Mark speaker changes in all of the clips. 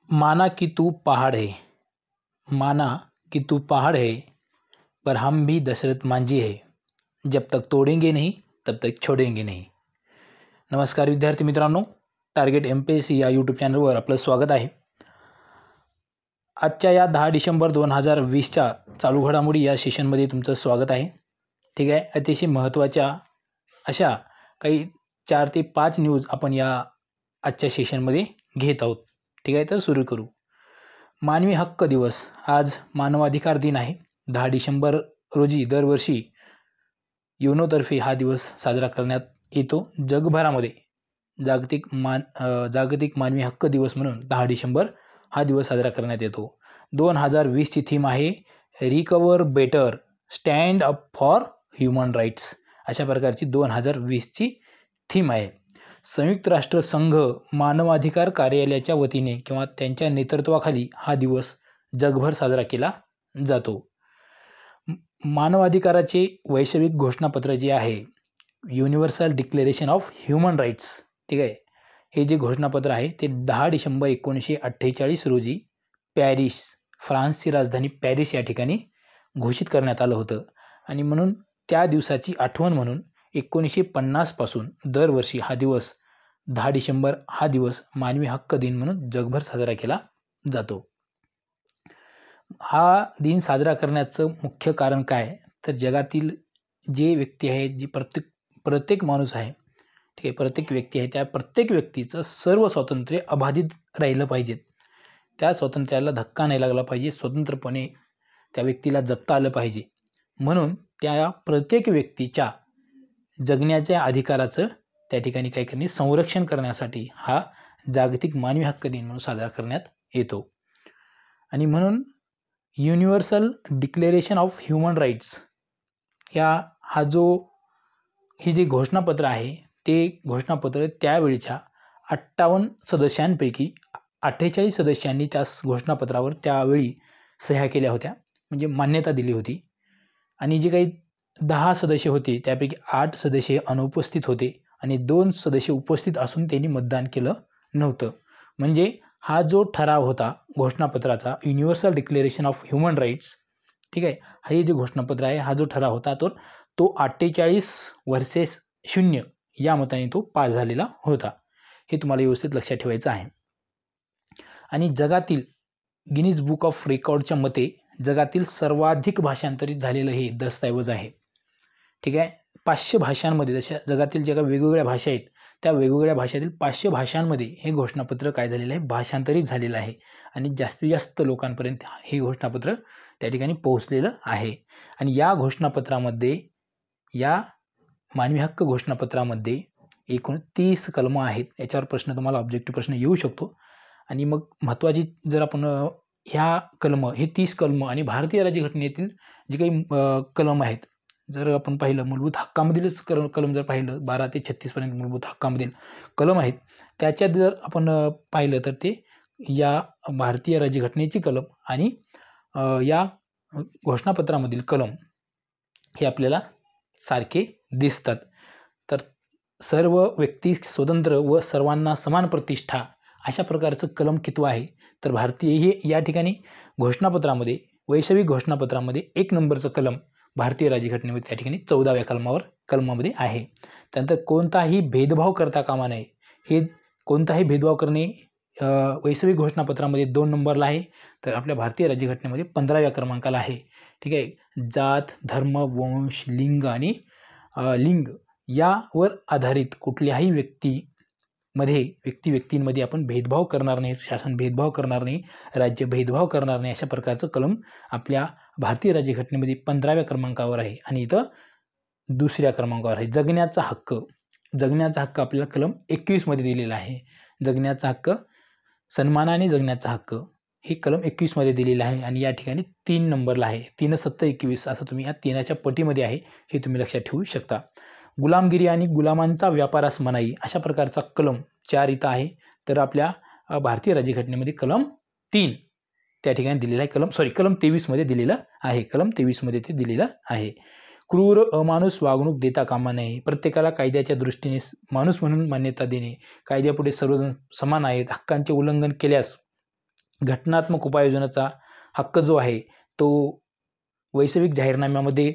Speaker 1: माना कि तू पहाड़ है, माना कि तू पहाड़ है, पर हम भी दशरथ मांझी है. जब तक तोडेंगे नहीं तब तक छोडेंगे नहीं. नमस्कार विद्यार्थी मित्रांनो, टार्गेट MPSC या यूट्यूब चॅनलवर आपलं स्वागत आहे. आजच्या या 10 डिसेंबर 2020च्या चालू घडामोडी या सेशनमध्ये तुमचं स्वागत आहे. ठीक आहे, अतिशय महत्त्वाच्या अशा काही 4 ते 5 न्यूज आपण या आजच्या सेशनमध्ये घेत आहोत. ठीक आहे, तर सुरू करू. मानवी हक्क दिवस. आज मानवाधिकार दिन आहे. 10 डिसेंबर रोजी दरवर्षी युनोतर्फे हा दिवस साजरा करण्यात येतो. जगभरामध्ये जागतिक मानवी हक्क दिवस म्हणून 10 डिसेंबर हा दिवस साजरा करण्यात येतो. 2020ची थीम आहे recover better, stand up for human rights. अशा प्रकारची 2020ची थीम आहे. संयुक्त राष्ट्र संघ मानवाधिकार कार्यालयाच्या वतीने किंवा त्यांच्या नेतृत्वाखाली हा दिवस जगभर साजरा केला जातो. मानवाधिकाराचे वैश्विक घोषणापत्र जे आहे universal declaration of human rights, ठीक आहे, हे जे घोषणापत्र आहे ते 10 डिसेंबर 1948 रोजी पॅरिस, फ्रान्सची राजधानी पॅरिस या ठिकाणी घोषित करण्यात आलं होतं. आणि म्हणून त्या दिवसाची आठवण म्हणून 1950 पासून दरवर्षी हा दिवस 10 डिसेंबर हा दिवस मानवी हक्क दिन म्हणून जगभर साजरा केला जातो. हा दिन साजरा करण्याचं मुख्य कारण काय, तर जगातील जे व्यक्ती आहेत, जी प्रत्येक माणूस आहे, ठीक आहे, प्रत्येक व्यक्ती आहे, त्या प्रत्येक व्यक्तीचं सर्व स्वातंत्र्य अबाधित राहिलं पाहिजे. त्या स्वातंत्र्याला धक्का नाही लागला पाहिजे. स्वतंत्रपणे त्या व्यक्तीला जगता आलं पाहिजे. म्हणून त्या प्रत्येक व्यक्तीच्या जगण्याच्या अधिकाराचं त्या ठिकाणी काय करणे, संरक्षण करण्यासाठी हा जागतिक मानवी हक्क दिन म्हणून साजरा करण्यात येतो. आणि म्हणून universal declaration of human rights हे जे घोषणापत्र आहे ते घोषणापत्र त्यावेळीच्या 58 सदस्यांपैकी 48 सदस्यांनी त्या घोषणापत्रावर त्यावेळी सह्या केल्या होत्या, म्हणजे मान्यता दिली होती. आणि जे काही 10 सदस्य होते त्यापैकी 8 सदस्य अनुपस्थित होते आणि 2 सदस्य उपस्थित असून त्यांनी मतदान केलं नव्हतं. म्हणजे हा जो ठराव होता घोषणापत्राचा universal declaration of human rights, ठीक आहे, हे जे घोषणापत्र आहे हा जो ठराव होता तो 48 वर्सेस 0 या मताने तो पास झालेला होता. हे तुम्हाला व्यवस्थित लक्षात ठेवायचं आहे. आणि जगातील गिनीज बुक ऑफ रेकॉर्डच्या मते जगातील सर्वाधिक भाषांतरित झालेलं हे दस्तऐवज आहे. ठीक आहे, 500 भाषांमध्ये, जशा जगातील ज्या वेगवेगळ्या भाषा आहेत त्या वेगवेगळ्या भाषेतील 500 भाषांमध्ये हे घोषणापत्र काय झालेलं आहे, भाषांतरित झालेलं आहे. आणि जास्तीत जास्त लोकांपर्यंत हे घोषणापत्र त्या ठिकाणी पोहोचलेलं आहे. आणि या घोषणापत्रामध्ये, या मानवी हक्क घोषणापत्रामध्ये एकूण 30 कलमं आहेत. याच्यावर प्रश्न तुम्हाला ऑब्जेक्टिव्ह प्रश्न येऊ शकतो. आणि मग महत्त्वाची जर आपण हे 30 कलमं आणि भारतीय राज्यघटनेतील जे काही कलम आहेत जर आपण पाहिलं, मूलभूत हक्कामधीलच कलम जर पाहिलं 12 ते 36 पर्यंत मूलभूत हक्कामधील कलम आहेत, त्याच्यात जर आपण पाहिलं तर ते या भारतीय राज्यघटनेची कलम आणि या घोषणापत्रामधील कलम हे आपल्याला सारखे दिसतात. तर सर्व व्यक्ती स्वतंत्र व सर्वांना समान प्रतिष्ठा अशा प्रकारचं कलम कितवं आहे, तर भारतीय हे या ठिकाणी घोषणापत्रामध्ये, वैश्विक घोषणापत्रामध्ये 1 नंबरचं कलम भारतीय राज्यघटनेमध्ये त्या ठिकाणी 14व्या कलमामध्ये आहे. त्यानंतर कोणताही भेदभाव करता कामा नये. हे कोणताही भेदभाव करणे वैश्विक घोषणापत्रामध्ये 2 नंबरला आहे, तर आपल्या भारतीय राज्यघटनेमध्ये 15व्या क्रमांकाला आहे. ठीक आहे, जात, धर्म, वंश, लिंग आणि लिंग यावर आधारित कुठल्याही व्यक्तींमध्ये आपण भेदभाव करणार नाही, शासन भेदभाव करणार नाही, राज्य भेदभाव करणार नाही, अशा प्रकारचं कलम आपल्या भारतीय राज्यघटनेमध्ये 15व्या क्रमांकावर आहे. आणि इथं 2ऱ्या क्रमांकावर आहे जगण्याचा हक्क. जगण्याचा हक्क आपल्याला कलम 21 मध्ये दिलेला आहे. जगण्याचा हक्क, सन्मानाने जगण्याचा हक्क हे कलम 21 मध्ये दिलेलं आहे. आणि या ठिकाणी 3 नंबरला आहे. 3 7 21 असं तुम्ही या 3च्या पटीमध्ये आहे, हे तुम्ही लक्षात ठेवू शकता. गुलामगिरी आणि गुलामांचा व्यापारास मनाई अशा प्रकारचा कलम 4 इथं आहे. तर आपल्या भारतीय राज्यघटनेमध्ये कलम 3 त्या ठिकाणी दिलेला आहे. कलम 23 मध्ये दिलेलं आहे. कलम 23 मध्ये ते दिलेलं आहे. क्रूर अमानुष वागणूक देता कामा नये. प्रत्येकाला कायद्याच्या दृष्टीने माणूस म्हणून मान्यता देणे. कायद्यापुढे सर्वजण समान आहेत. हक्कांचे उल्लंघन केल्यास घटनात्मक उपाययोजनाचा हक्क जो आहे तो वैश्विक जाहीरनाम्यामध्ये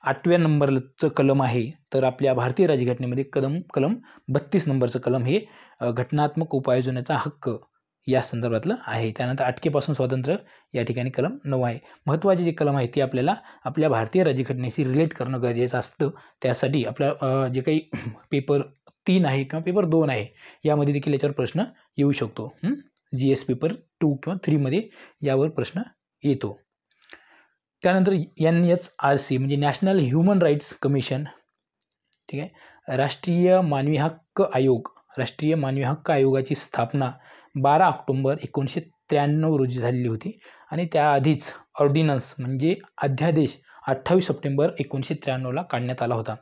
Speaker 1: 8व्या नंबरचं कलम आहे, तर आपल्या भारतीय राज्यघटनेमध्ये कलम 32 नंबरचं कलम हे घटनात्मक उपाययोजनाचा हक्क या संदर्भातलं आहे. त्यानंतर अटकेपासून स्वातंत्र्य या ठिकाणी कलम 9 आहे. महत्त्वाचे जे कलम आहे ते आपल्याला आपल्या भारतीय राज्यघटनेशी रिलेट करणं गरजेचं असतं. त्यासाठी आपल्या जे काही पेपर 3 आहे किंवा पेपर 2 आहे यामध्ये देखील याच्यावर प्रश्न येऊ शकतो. GS पेपर 2 किंवा 3 मध्ये यावर प्रश्न येतो. त्यानंतर NHRC म्हणजे नॅशनल ह्युमन राईट्स कमिशन, ठीक आहे, राष्ट्रीय मानवी हक्क आयोग. राष्ट्रीय मानवी हक्क आयोगाची स्थापना 12 ऑक्टोबर 1993 रोजी झालेली होती आणि त्याआधीच ऑर्डिनन्स म्हणजे अध्यादेश 28 सप्टेंबर 1993ला काढण्यात आला होता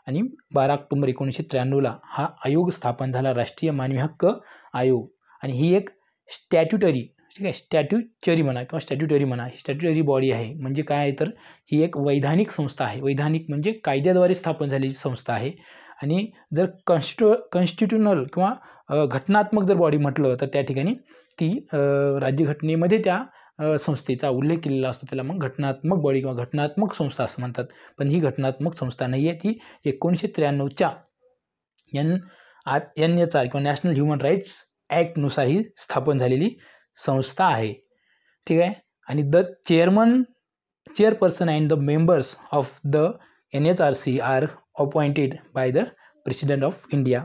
Speaker 1: आणि 12 ऑक्टोबर 1993ला हा आयोग स्थापन झाला, राष्ट्रीय मानवी हक्क आयोग. आणि ही एक स्टॅट्युटरी, ठीक आहे, स्टॅट्युटरी म्हणा ही स्टॅट्युटरी बॉडी आहे. म्हणजे काय आहे तर ही एक वैधानिक संस्था आहे. वैधानिक म्हणजे कायद्याद्वारे स्थापन झालेली संस्था आहे. आणि जर कॉन्स्टिट्युशनल किंवा घटनात्मक जर बॉडी म्हटलं तर त्या ठिकाणी ती राज्यघटनेमध्ये त्या संस्थेचा उल्लेख केलेला असतो, त्याला मग घटनात्मक बॉडी किंवा घटनात्मक संस्था असं म्हणतात. पण ही घटनात्मक संस्था नाही आहे, ती 1993च्या NHR किंवा नॅशनल ह्युमन राईट्स ॲक्टनुसार ही स्थापन झालेली संस्था आहे, ठीक आहे. आणि the chairperson and the members of the NHRC are appointed by the president of India.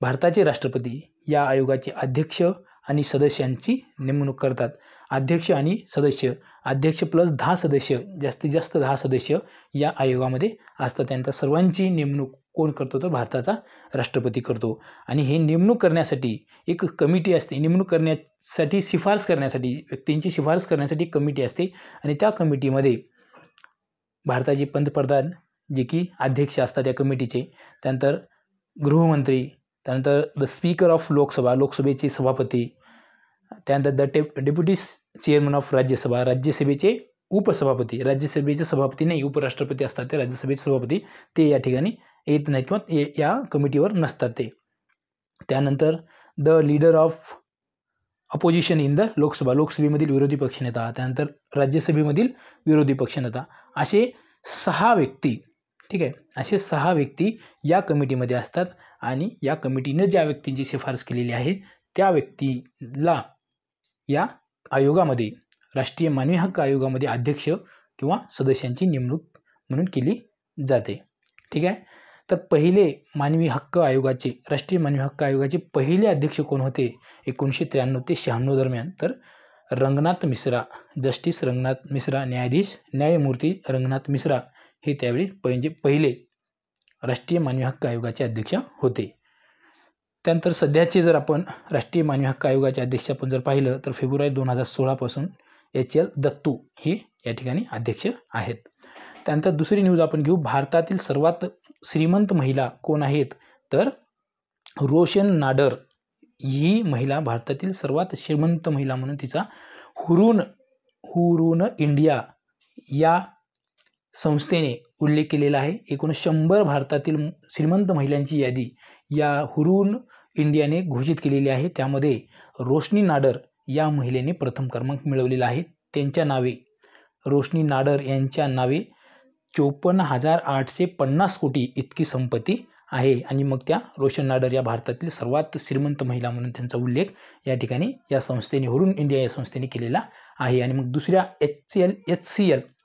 Speaker 1: भारताचे राष्ट्रपती या आयोगाचे अध्यक्ष आणि सदस्यांची नेमणूक करतात. अध्यक्ष आणि सदस्य, अध्यक्ष प्लस 10 सदस्य, जास्तीत जास्त 10 सदस्य या आयोगामध्ये असतात. त्यांच्या सर्वांची नेमणूक कोण करतो तर भारताचा राष्ट्रपती करतो. आणि हे नेमणूक करण्यासाठी एक कमिटी असते, नेमणूक करण्यासाठी शिफारस करण्यासाठी व्यक्तींची शिफारस करण्यासाठी कमिटी असते आणि त्या कमिटीमध्ये भारताचे पंतप्रधान जे की अध्यक्ष असतात त्या कमिटीचे, त्यानंतर गृहमंत्री, त्यानंतर द स्पीकर ऑफ लोकसभा, लोकसभेचे सभापती, त्यानंतर the deputy chairman of Rajya Sabha, राज्यसभेचे उपसभापती, राज्यसभेचे सभापती नाही उपराष्ट्रपती असतात ते राज्यसभेचे सभापती, ते या ठिकाणी येत नाहीत किंवा या कमिटीवर नसतात ते. त्यानंतर the leader of opposition in the Lok Sabha, लोकसभेमधील विरोधी पक्षनेता, त्यानंतर राज्यसभेमधील विरोधी पक्षनेता, असे 6 व्यक्ती, ठीक आहे, असे 6 व्यक्ती या कमिटीमध्ये असतात. आणि या कमिटीने ज्या व्यक्तींची शिफारस केलेली आहे त्या व्यक्तीला या आयोगामध्ये, राष्ट्रीय मानवी हक्क आयोगामध्ये अध्यक्ष किंवा सदस्यांची नेमणूक म्हणून केली जाते, ठीक आहे. तर पहिले मानवी हक्क आयोगाचे, राष्ट्रीय मानवी हक्क आयोगाचे पहिले अध्यक्ष कोण होते 1993 ते 96 दरम्यान, तर रंगनाथ मिश्रा, जस्टिस रंगनाथ मिश्रा, न्यायमूर्ती रंगनाथ मिश्रा हे त्यावेळी पहिले राष्ट्रीय मानवी हक्क आयोगाचे अध्यक्ष होते. त्यानंतर सध्याचे जर आपण राष्ट्रीय मानवी हक्क आयोगाचे अध्यक्ष आपण जर पाहिलं तर फेब्रुवारी 2016 पासून HL दत्तू हे या ठिकाणी अध्यक्ष आहेत. त्यानंतर दुसरी न्यूज आपण घेऊ. भारतातील सर्वात श्रीमंत महिला कोण आहेत तर रोशन नाडर ही महिला भारतातील सर्वात श्रीमंत महिला म्हणून तिचा हुरून इंडिया या संस्थेने उल्लेख केलेला आहे. एकूण 100 भारतातील श्रीमंत महिलांची यादी या हुरून इंडियाने घोषित केलेली आहे. त्यामध्ये रोशनी नाडर या महिलेने प्रथम क्रमांक मिळवलेला आहे. त्यांच्या नावे, रोशनी नाडर यांच्या नावे 54,850 कोटी इतकी संपत्ती आहे. आणि मग त्या रोशन नाडर या भारतातील सर्वात श्रीमंत महिला म्हणून त्यांचा उल्लेख या ठिकाणी या संस्थेने, हुरून इंडिया या संस्थेने केलेला आहे. आणि मग दुसऱ्या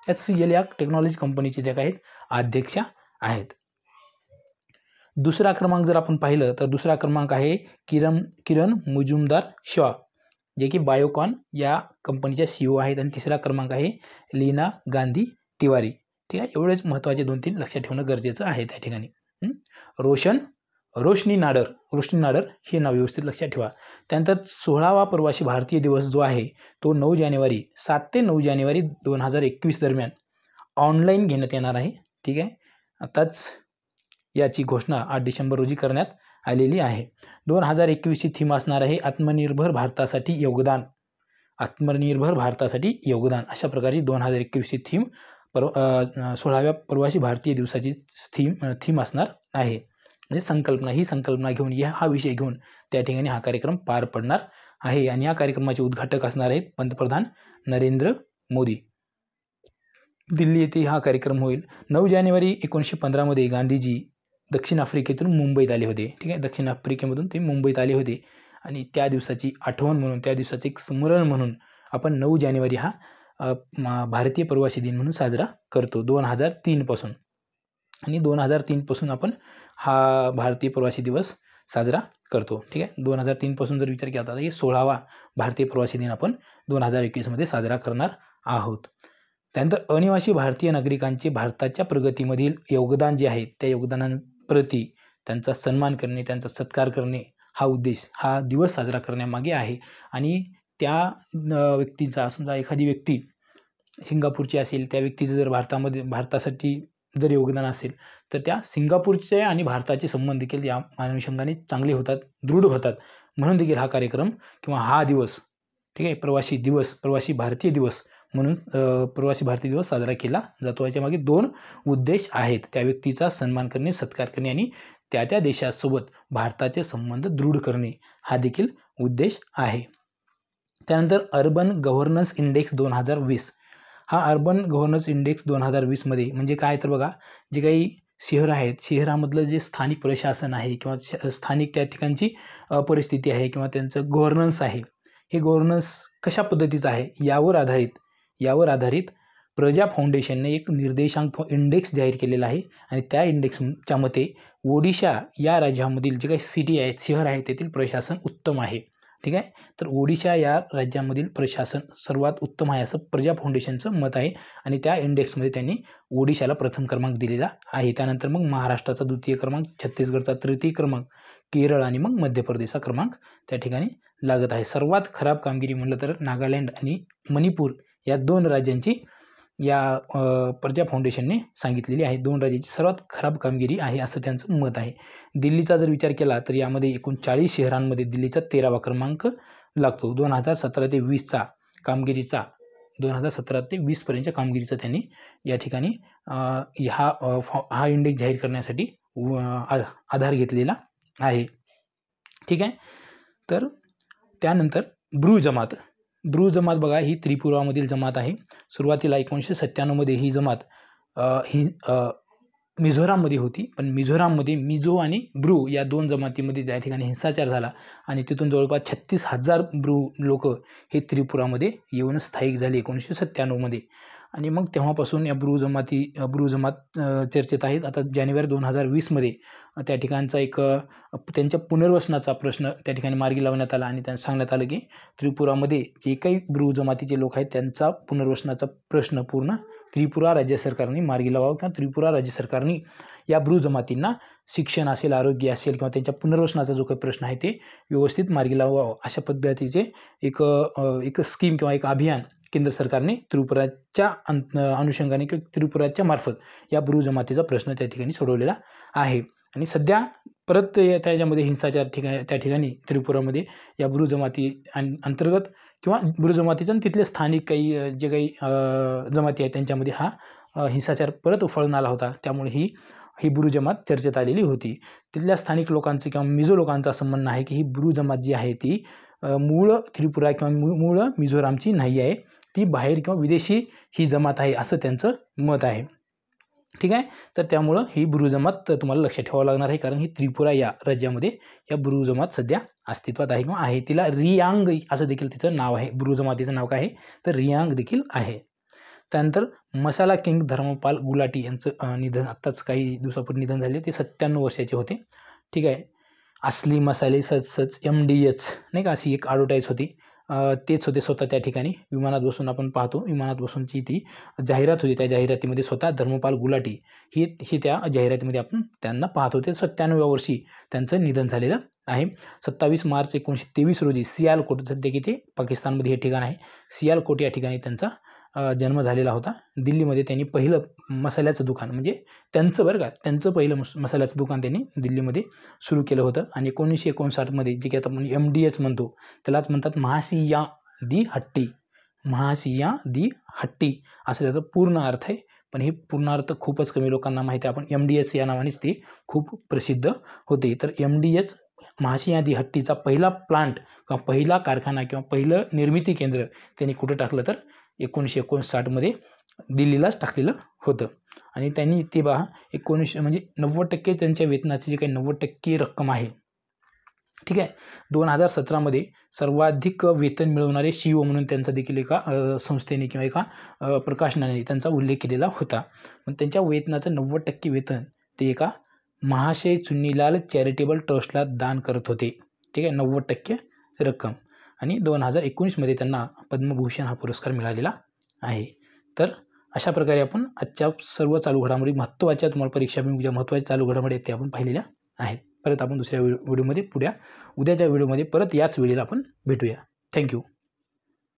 Speaker 1: HCL या टेक्नॉलॉजी कंपनीचे त्या काही अध्यक्षा आहेत. दुसरा क्रमांक जर आपण पाहिलं तर दुसरा क्रमांक आहे किरण मुजुमदार शॉ जे की बायोकॉन या कंपनीच्या CEO आहेत. आणि तिसरा क्रमांक आहे लीना गांधी तिवारी, ठीक आहे. एवढेच महत्त्वाचे 2-3 लक्षात ठेवणं गरजेचं आहे त्या ठिकाणी. रोशनी नाडर हे नाव व्यवस्थित लक्षात ठेवा. त्यानंतर 16वा प्रवासी भारतीय दिवस जो आहे तो 7 ते 9 जानेवारी 2021 दरम्यान ऑनलाईन घेण्यात येणार आहे, ठीक आहे. आताच याची घोषणा 8 डिसेंबर रोजी करण्यात आलेली आहे. 2021ची थीम असणार आहे आत्मनिर्भर भारतासाठी योगदान. अशा प्रकारची 2021ची थीम 16व्या प्रवासी भारतीय दिवसाची थीम असणार आहे. म्हणजे संकल्पना घेऊन, हा विषय घेऊन त्या ठिकाणी हा कार्यक्रम पार पडणार आहे आणि या कार्यक्रमाचे उद्घाटक असणार आहेत पंतप्रधान नरेंद्र मोदी. दिल्ली येथे हा कार्यक्रम होईल. 9 जानेवारी 1915 गांधीजी दक्षिण आफ्रिकेतून मुंबईत आले होते. ठीक आहे, दक्षिण आफ्रिकेमधून ते मुंबईत आले होते आणि त्या दिवसाची आठवण म्हणून, त्या दिवसाचे एक स्मरण म्हणून आपण 9 जानेवारी हा भारतीय प्रवासी दिन म्हणून साजरा करतो 2003 पासून. आणि 2003 पासून आपण हा भारतीय प्रवासी दिवस साजरा करतो. ठीक आहे, 2003 पासून जर विचार केला तर हे 16वा भारतीय प्रवासी दिन आपण 2021 साजरा करणार आहोत. त्यानंतर अनिवासी भारतीय नागरिकांचे भारताच्या प्रगतीमधील योगदान जे आहे त्या योगदानाप्रती त्यांचा सन्मान करणे, त्यांचा सत्कार करणे हा उद्देश हा दिवस साजरा करण्यामागे आहे. आणि त्या व्यक्तीचा, समजा एखादी व्यक्ती सिंगापूरची असेल, त्या व्यक्तीचं जर भारतासाठी जर योगदान असेल तर त्या सिंगापूरचे आणि भारताचे संबंध देखील या अनुषंगाने चांगले होतात, दृढ होतात. म्हणून देखील हा कार्यक्रम किंवा हा दिवस, ठीक आहे, प्रवासी भारतीय दिवस म्हणून प्रवासी भारतीय दिवस साजरा केला जातो. याच्यामागे 2 उद्देश आहेत. त्या व्यक्तीचा सन्मान करणे, सत्कार करणे आणि त्या देशासोबत भारताचे संबंध दृढ करणे हा देखील उद्देश आहे. त्यानंतर अर्बन गव्हर्नन्स इंडेक्स 2020. हा अर्बन गव्हर्नन्स इंडेक्स 2020 म्हणजे काय तर बघा, जे काही शहर आहेत, शहरामधलं जे स्थानिक प्रशासन आहे किंवा स्थानिक त्या ठिकाणची परिस्थिती आहे किंवा त्यांचं गव्हर्नन्स आहे, हे गव्हर्नन्स कशा पद्धतीचं आहे यावर आधारित प्रजा फाउंडेशनने एक निर्देशांक किंवा इंडेक्स जाहीर केलेला आहे. आणि त्या इंडेक्सच्या मते ओडिशा या राज्यामधील जे काही सिटी आहेत, शहर आहेत, तेथील प्रशासन उत्तम आहे. ठीक आहे, तर ओडिशा या राज्यामधील प्रशासन सर्वात उत्तम आहे असं प्रजा फाउंडेशनचं मत आहे. आणि त्या इंडेक्समध्ये त्यांनी ओडिशाला प्रथम क्रमांक दिलेला आहे. त्यानंतर मग महाराष्ट्राचा 2य क्रमांक, छत्तीसगडचा 3य क्रमांक, केरळ आणि मग मध्य प्रदेशचा क्रमांक त्या ठिकाणी लागत आहे. सर्वात खराब कामगिरी म्हटलं तर नागालँड आणि मणिपूर या 2 राज्यांची या प्रजा फाउंडेशनने सांगितलेली आहे. 2 राज्याची सर्वात खराब कामगिरी आहे असं त्यांचं मत आहे. दिल्लीचा जर विचार केला तर यामध्ये एकूण 40 शहरांमध्ये दिल्लीचा 13वा क्रमांक लागतो. 2017 ते 20चा कामगिरीचा, 2017 ते 20पर्यंतच्या कामगिरीचा त्यांनी या ठिकाणी हा इंडेक्स जाहीर करण्यासाठी आधार घेतलेला आहे. ठीक आहे, तर त्यानंतर ब्रू जमात बघा, ही त्रिपुरामधील जमात आहे. सुरुवातीला 1997 ही जमात मिझोराममध्ये होती, पण मिझोराममध्ये मिझो आणि ब्रू या 2 जमातीमध्ये त्या ठिकाणी हिंसाचार झाला आणि तिथून जवळपास 36,000 ब्रू लोक हे त्रिपुरामध्ये येऊन स्थायिक झाले 1997. आणि मग तेव्हापासून या ब्रू जमात चर्चेत आहेत. आता जानेवारी 2020 त्या ठिकाणचा एक त्यांच्या पुनर्वसनाचा प्रश्न त्या ठिकाणी मार्गी लावण्यात आला आणि त्यांना सांगण्यात आलं की त्रिपुरामध्ये जे काही ब्रू जमातीचे लोक आहेत त्यांचा पुनर्वसनाचा प्रश्न पूर्ण त्रिपुरा राज्य सरकारने मार्गी लावावा किंवा त्रिपुरा राज्य सरकारने या ब्रू जमातींना शिक्षण असेल, आरोग्य असेल किंवा त्यांच्या पुनर्वसनाचा जो काही प्रश्न आहे ते व्यवस्थित मार्गी लावावा अशा पद्धतीचे एक स्कीम किंवा एक अभियान केंद्र सरकारने त्रिपुराच्या अनुषंगाने किंवा त्रिपुराच्या मार्फत या ब्रू जमातीचा प्रश्न त्या ठिकाणी सोडवलेला आहे. आणि सध्या परत त्याच्यामध्ये हिंसाचार त्या ठिकाणी त्रिपुरामध्ये या ब्रू जमाती अंतर्गत किंवा ब्रू जमातीचं आणि तिथले स्थानिक काही जे काही जमाती आहेत त्यांच्यामध्ये हा हिंसाचार परत उफाळून आला होता. त्यामुळे ही ब्रू जमात चर्चेत आलेली होती. तिथल्या स्थानिक लोकांचं किंवा मिझो लोकांचं असं म्हणणं आहे की ही ब्रू जमात जी आहे ती मूळ त्रिपुरा किंवा मूळ मिझोरामची नाही आहे, ती बाहेर किंवा विदेशी ही जमात आहे असं त्यांचं मत आहे. ठीक आहे, तर त्यामुळं ही ब्रू जमात तुम्हाला लक्षात ठेवावं लागणार आहे, कारण ही त्रिपुरा या राज्यामध्ये या ब्रू जमात सध्या अस्तित्वात आहे किंवा आहे. तिला रियांग असं देखील तिचं नाव आहे. ब्रू जमातीचं नाव काय आहे तर रियांग देखील आहे. त्यानंतर मसाला किंग धर्मपाल गुलाटी यांचं निधन आत्ताच काही दिवसापूर्वी निधन झाले. ते 97 वर्षाचे होते. ठीक आहे, असली मसाले सच MDH नाही का अशी एक ॲडव्हर्टाईज होती, तेच होते स्वतः त्या ठिकाणी. विमानात बसून आपण पाहतो, विमानात बसूनची ती जाहिरात होती. त्या जाहिरातीमध्ये स्वतः धर्मपाल गुलाटी ही त्या जाहिरातीमध्ये आपण त्यांना पाहतो. ते 97व्या वर्षी त्यांचं निधन झालेलं आहे. 27 मार्च 1923 रोजी सियालकोट, सध्या की ते पाकिस्तानमध्ये हे ठिकाण आहे, सियालकोट या ठिकाणी त्यांचा जन्म झालेला होता. दिल्लीमध्ये त्यांनी पहिलं मसाल्याचं दुकान, म्हणजे त्यांचं बरं का, त्यांचं पहिलं मसाल्याचं दुकान त्यांनी दिल्लीमध्ये सुरू केलं होतं. आणि 1959 जे की आता आपण MDH म्हणतो त्यालाच म्हणतात महासिया दी हट्टी असं त्याचं पूर्ण अर्थ आहे. पण हे पूर्ण अर्थ खूपच कमी लोकांना माहिती आहे. आपण MDH या नावानेच ते खूप प्रसिद्ध होते. तर MDH महाशय आदी हत्तीचा पहिला प्लांट किंवा पहिला कारखाना किंवा पहिलं निर्मिती केंद्र त्यांनी कुठं टाकलं तर 1959मध्ये दिल्लीलाच टाकलेलं होतं. आणि त्यांनी ते पहा 19 म्हणजे 90% त्यांच्या वेतनाची जी काही 90% रक्कम आहे, ठीक आहे, 2017मध्ये सर्वाधिक वेतन मिळवणारे CEO म्हणून त्यांचा देखील एका संस्थेने किंवा एका प्रकाशनाने त्यांचा उल्लेख केलेला होता. पण त्यांच्या वेतनाचं 90% वेतन ते एका महाशय चुन्नीलाल चॅरिटेबल ट्रस्टला दान करत होते. ठीक आहे, 90% रक्कम. आणि 2019मध्ये त्यांना पद्मभूषण हा पुरस्कार मिळालेला आहे. तर अशा प्रकारे आपण आजच्या सर्व चालू घडामोडी, महत्त्वाच्या तुम्हाला परीक्षाभिमुख महत्त्वाच्या चालू घडामोडी आहेत त्या आपण पाहिलेल्या आहेत. परत आपण दुसऱ्या व्हिडिओमध्ये उद्याच्या व्हिडिओमध्ये परत याच वेळेला आपण भेटूया. थँक्यू.